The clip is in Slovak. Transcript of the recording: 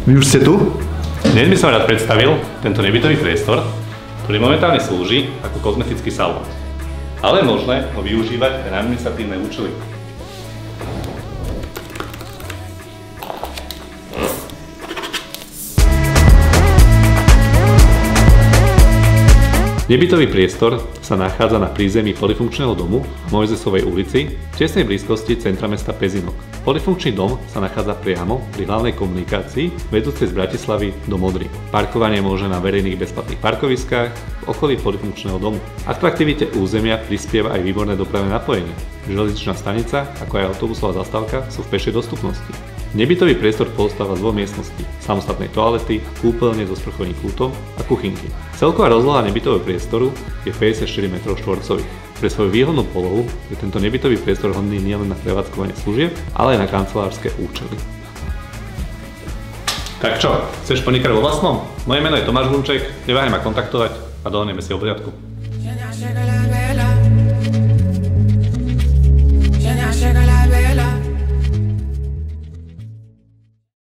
Vy už ste tu? Dnes by som rád predstavil tento nebytový priestor, ktorý momentálne slúži ako kozmetický salón. Ale je možné ho využívať pre administratívne účely. Nebytový priestor sa nachádza na prízemí polifunkčného domu v Mojzesovej ulici v tesnej blízkosti centra mesta Pezinok. Polifunkčný dom sa nachádza priamo pri hlavnej komunikácii vedúcej z Bratislavy do Modry. Parkovanie je možné na verejných bezplatných parkoviskách v okolí polifunkčného domu. Atraktivite územia prispieva aj výborné dopravné napojenie. Železničná stanica, ako aj autobusová zastávka sú v pešej dostupnosti. Nebytový priestor pozostáva z dvoch miestností, samostatnej toalety, kúpeľne so sprchovým kútom a kuchynky. Celková rozloha nebytového priestoru je 54 m2. Pre svoju výhodnú polohu je tento nebytový priestor hodný nielen na prevádzkovanie služieb, ale aj na kancelárske účely. Tak čo, chceš podnikať vo vlastnom? Moje meno je Tomáš Gunček, neváhaj ma kontaktovať a dohodneme si o poriadku.